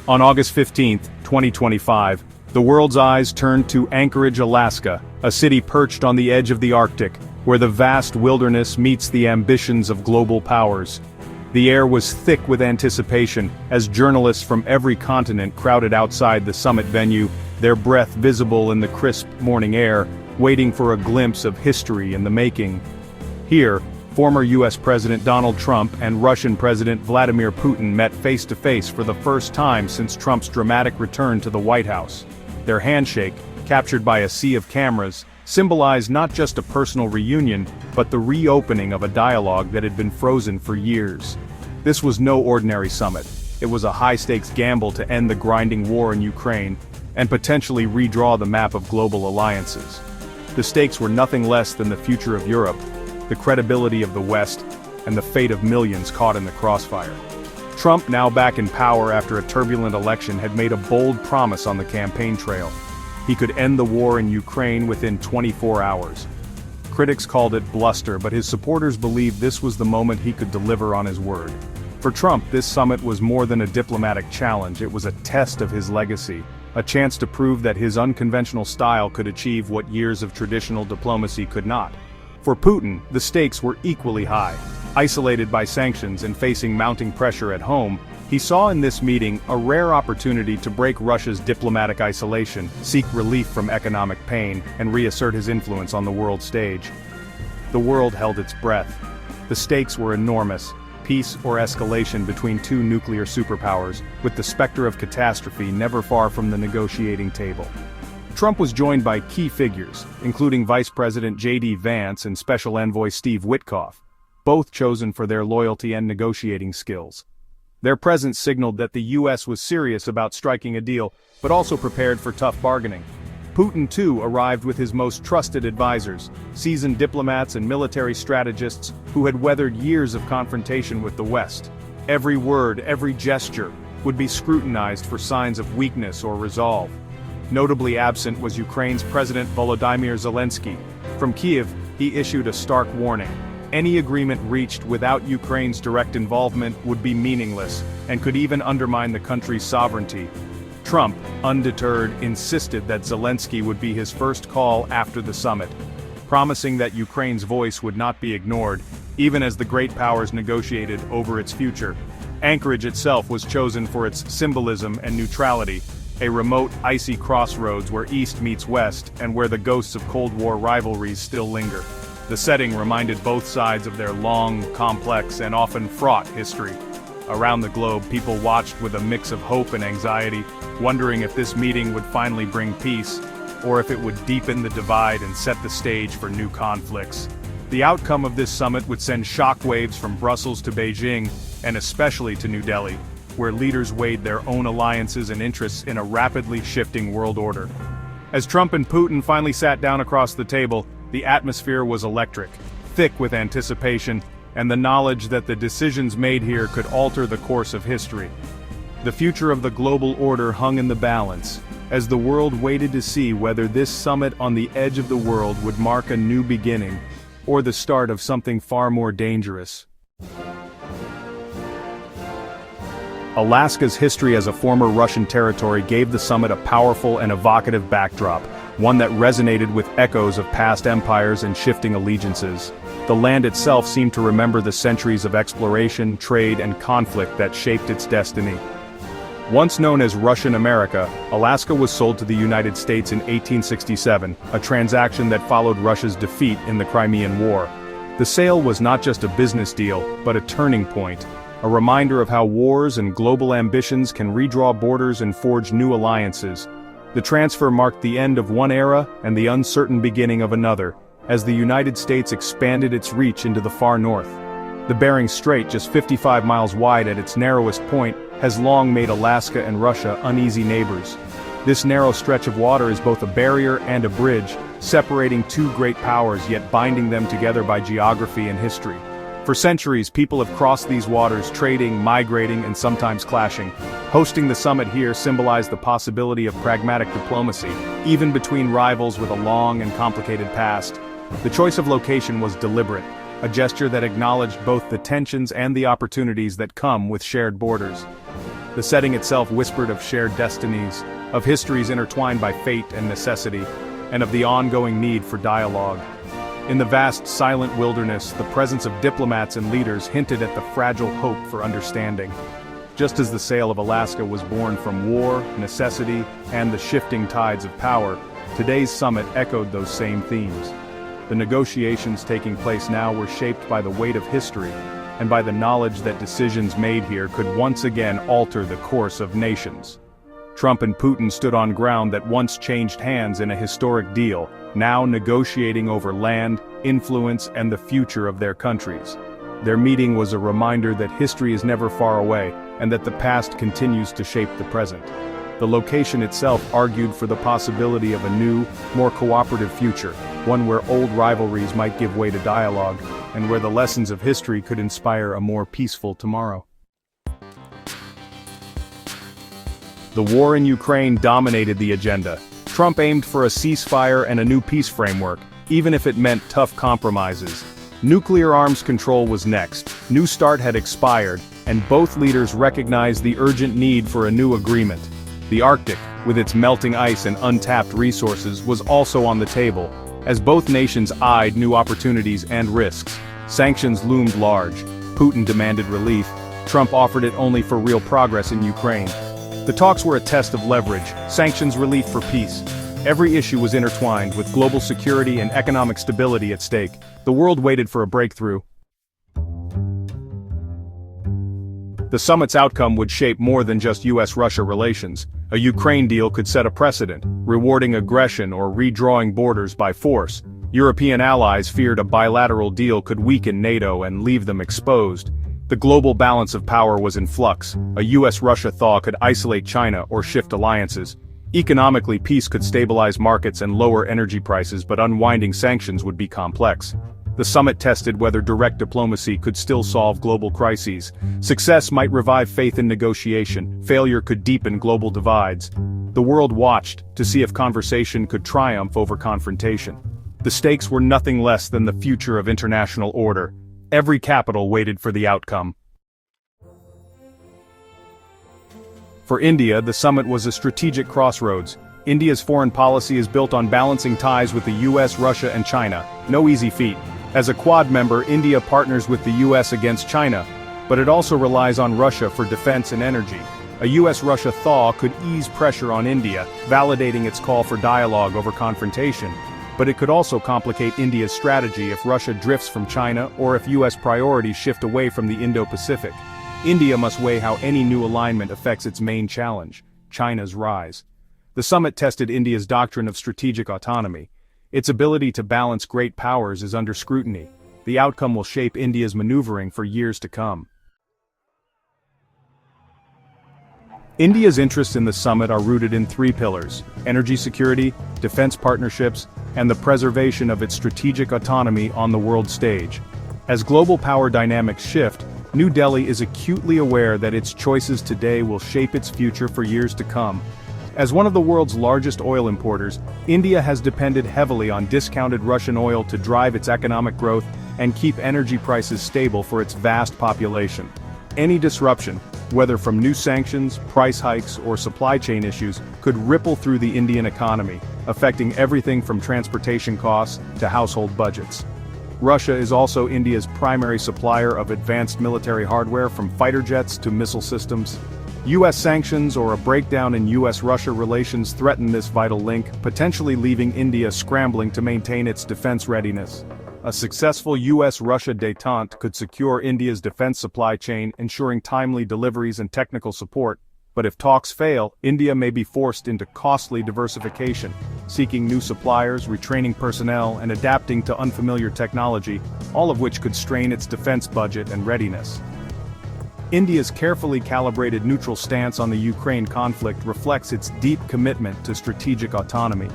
On August 15, 2025, the world's eyes turned to Anchorage, Alaska, a city perched on the edge of the Arctic, where the vast wilderness meets the ambitions of global powers. The air was thick with anticipation, as journalists from every continent crowded outside the summit venue, their breath visible in the crisp morning air, waiting for a glimpse of history in the making. Here, former U.S. President Donald Trump and Russian President Vladimir Putin met face-to-face for the first time since Trump's dramatic return to the White House. Their handshake, captured by a sea of cameras, symbolized not just a personal reunion, but the reopening of a dialogue that had been frozen for years. This was no ordinary summit. It was a high-stakes gamble to end the grinding war in Ukraine, and potentially redraw the map of global alliances. The stakes were nothing less than the future of Europe, the credibility of the West, and the fate of millions caught in the crossfire. Trump, now back in power after a turbulent election, had made a bold promise on the campaign trail. He could end the war in Ukraine within 24 hours. Critics called it bluster, but his supporters believed this was the moment he could deliver on his word. For Trump, this summit was more than a diplomatic challenge, it was a test of his legacy, a chance to prove that his unconventional style could achieve what years of traditional diplomacy could not. For Putin, the stakes were equally high. Isolated by sanctions and facing mounting pressure at home, he saw in this meeting a rare opportunity to break Russia's diplomatic isolation, seek relief from economic pain, and reassert his influence on the world stage. The world held its breath. The stakes were enormous, peace or escalation between two nuclear superpowers, with the specter of catastrophe never far from the negotiating table. Trump was joined by key figures, including Vice President J.D. Vance and Special Envoy Steve Witkoff, both chosen for their loyalty and negotiating skills. Their presence signaled that the U.S. was serious about striking a deal, but also prepared for tough bargaining. Putin, too, arrived with his most trusted advisors, seasoned diplomats and military strategists who had weathered years of confrontation with the West. Every word, every gesture, would be scrutinized for signs of weakness or resolve. Notably absent was Ukraine's President Volodymyr Zelensky. From Kyiv, he issued a stark warning. Any agreement reached without Ukraine's direct involvement would be meaningless, and could even undermine the country's sovereignty. Trump, undeterred, insisted that Zelensky would be his first call after the summit, promising that Ukraine's voice would not be ignored, even as the great powers negotiated over its future. Anchorage itself was chosen for its symbolism and neutrality, a remote, icy crossroads where East meets West and where the ghosts of Cold War rivalries still linger. The setting reminded both sides of their long, complex, and often fraught history. Around the globe, people watched with a mix of hope and anxiety, wondering if this meeting would finally bring peace, or if it would deepen the divide and set the stage for new conflicts. The outcome of this summit would send shockwaves from Brussels to Beijing, and especially to New Delhi, where leaders weighed their own alliances and interests in a rapidly shifting world order. As Trump and Putin finally sat down across the table, the atmosphere was electric, thick with anticipation, and the knowledge that the decisions made here could alter the course of history. The future of the global order hung in the balance, as the world waited to see whether this summit on the edge of the world would mark a new beginning, or the start of something far more dangerous. Alaska's history as a former Russian territory gave the summit a powerful and evocative backdrop, one that resonated with echoes of past empires and shifting allegiances. The land itself seemed to remember the centuries of exploration, trade, and conflict that shaped its destiny. Once known as Russian America, Alaska was sold to the United States in 1867, a transaction that followed Russia's defeat in the Crimean War. The sale was not just a business deal, but a turning point, a reminder of how wars and global ambitions can redraw borders and forge new alliances. The transfer marked the end of one era and the uncertain beginning of another, as the United States expanded its reach into the far north. The Bering Strait, just 55 miles wide at its narrowest point, has long made Alaska and Russia uneasy neighbors. This narrow stretch of water is both a barrier and a bridge, separating two great powers yet binding them together by geography and history. For centuries, people have crossed these waters, trading, migrating, and sometimes clashing. Hosting the summit here symbolized the possibility of pragmatic diplomacy, even between rivals with a long and complicated past. The choice of location was deliberate, a gesture that acknowledged both the tensions and the opportunities that come with shared borders. The setting itself whispered of shared destinies, of histories intertwined by fate and necessity, and of the ongoing need for dialogue. In the vast, silent wilderness, the presence of diplomats and leaders hinted at the fragile hope for understanding. Just as the sale of Alaska was born from war, necessity, and the shifting tides of power, today's summit echoed those same themes. The negotiations taking place now were shaped by the weight of history, and by the knowledge that decisions made here could once again alter the course of nations. Trump and Putin stood on ground that once changed hands in a historic deal, now negotiating over land, influence, and the future of their countries. Their meeting was a reminder that history is never far away, and that the past continues to shape the present. The location itself argued for the possibility of a new, more cooperative future, one where old rivalries might give way to dialogue, and where the lessons of history could inspire a more peaceful tomorrow. The war in Ukraine dominated the agenda. Trump aimed for a ceasefire and a new peace framework, even if it meant tough compromises. Nuclear arms control was next. New START had expired, and both leaders recognized the urgent need for a new agreement. The Arctic, with its melting ice and untapped resources, was also on the table, as both nations eyed new opportunities and risks. Sanctions loomed large. Putin demanded relief. Trump offered it only for real progress in Ukraine. The talks were a test of leverage, sanctions relief for peace. Every issue was intertwined, with global security and economic stability at stake. The world waited for a breakthrough. The summit's outcome would shape more than just US-Russia relations. A Ukraine deal could set a precedent, rewarding aggression or redrawing borders by force. European allies feared a bilateral deal could weaken NATO and leave them exposed. The global balance of power was in flux. A US-Russia thaw could isolate China or shift alliances. Economically, peace could stabilize markets and lower energy prices, but unwinding sanctions would be complex. The summit tested whether direct diplomacy could still solve global crises. Success might revive faith in negotiation, failure could deepen global divides. The world watched to see if conversation could triumph over confrontation. The stakes were nothing less than the future of international order. Every capital waited for the outcome. For India, the summit was a strategic crossroads. India's foreign policy is built on balancing ties with the US, Russia, and China. No easy feat. As a Quad member, India partners with the US against China, but it also relies on Russia for defense and energy. A US-Russia thaw could ease pressure on India, validating its call for dialogue over confrontation. But it could also complicate India's strategy if Russia drifts from China or if US priorities shift away from the Indo-Pacific. India must weigh how any new alignment affects its main challenge, China's rise. The summit tested India's doctrine of strategic autonomy. Its ability to balance great powers is under scrutiny. The outcome will shape India's maneuvering for years to come. India's interests in the summit are rooted in three pillars: energy security, defense partnerships, and the preservation of its strategic autonomy on the world stage. As global power dynamics shift, New Delhi is acutely aware that its choices today will shape its future for years to come. As one of the world's largest oil importers, India has depended heavily on discounted Russian oil to drive its economic growth and keep energy prices stable for its vast population. Any disruption, whether from new sanctions, price hikes, or supply chain issues, could ripple through the Indian economy, affecting everything from transportation costs to household budgets. Russia is also India's primary supplier of advanced military hardware, from fighter jets to missile systems. US sanctions or a breakdown in US-Russia relations threaten this vital link, potentially leaving India scrambling to maintain its defense readiness. A successful US-Russia détente could secure India's defense supply chain, ensuring timely deliveries and technical support. But if talks fail, India may be forced into costly diversification, seeking new suppliers, retraining personnel, and adapting to unfamiliar technology, all of which could strain its defense budget and readiness. India's carefully calibrated neutral stance on the Ukraine conflict reflects its deep commitment to strategic autonomy,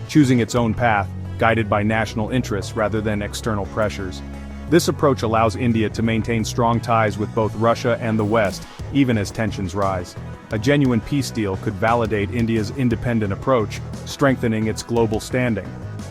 choosing its own path, guided by national interests rather than external pressures. This approach allows India to maintain strong ties with both Russia and the West, even as tensions rise. A genuine peace deal could validate India's independent approach, strengthening its global standing.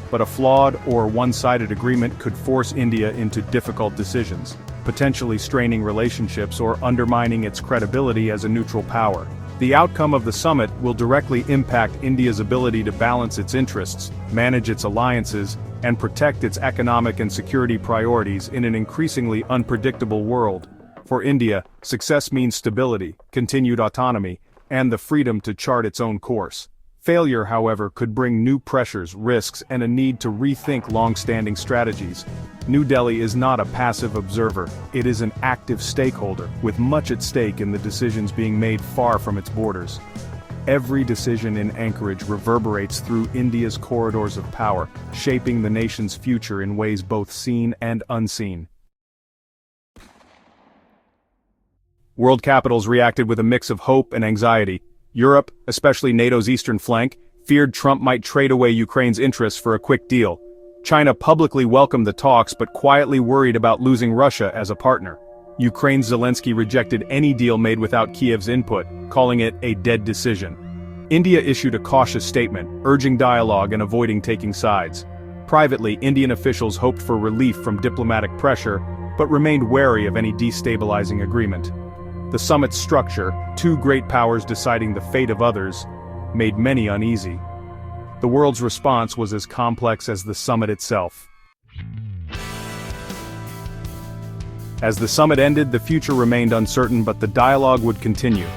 But a flawed or one-sided agreement could force India into difficult decisions. potentially straining relationships or undermining its credibility as a neutral power. The outcome of the summit will directly impact India's ability to balance its interests, manage its alliances, and protect its economic and security priorities in an increasingly unpredictable world. For India, success means stability, continued autonomy, and the freedom to chart its own course. Failure, however, could bring new pressures, risks, and a need to rethink long-standing strategies. New Delhi is not a passive observer, it is an active stakeholder, with much at stake in the decisions being made far from its borders. Every decision in Anchorage reverberates through India's corridors of power, shaping the nation's future in ways both seen and unseen. World capitals reacted with a mix of hope and anxiety. Europe, especially NATO's eastern flank, feared Trump might trade away Ukraine's interests for a quick deal. China publicly welcomed the talks but quietly worried about losing Russia as a partner. Ukraine's Zelensky rejected any deal made without Kiev's input, calling it a dead decision. India issued a cautious statement, urging dialogue and avoiding taking sides. Privately, Indian officials hoped for relief from diplomatic pressure, but remained wary of any destabilizing agreement. The summit's structure, two great powers deciding the fate of others, made many uneasy. The world's response was as complex as the summit itself. As the summit ended, the future remained uncertain, but the dialogue would continue.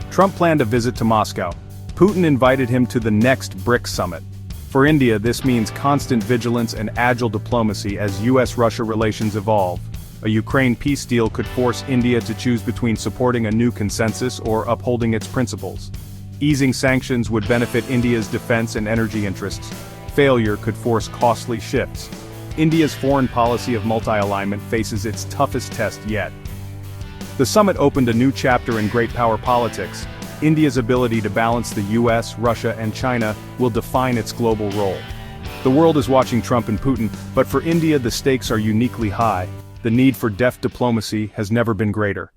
Trump planned a visit to Moscow. Putin invited him to the next BRICS summit. For India, this means constant vigilance and agile diplomacy as US-Russia relations evolve. A Ukraine peace deal could force India to choose between supporting a new consensus or upholding its principles. Easing sanctions would benefit India's defense and energy interests. Failure could force costly shifts. India's foreign policy of multi-alignment faces its toughest test yet. The summit opened a new chapter in great power politics. India's ability to balance the US, Russia, and China will define its global role. The world is watching Trump and Putin, but for India the stakes are uniquely high. The need for deft diplomacy has never been greater.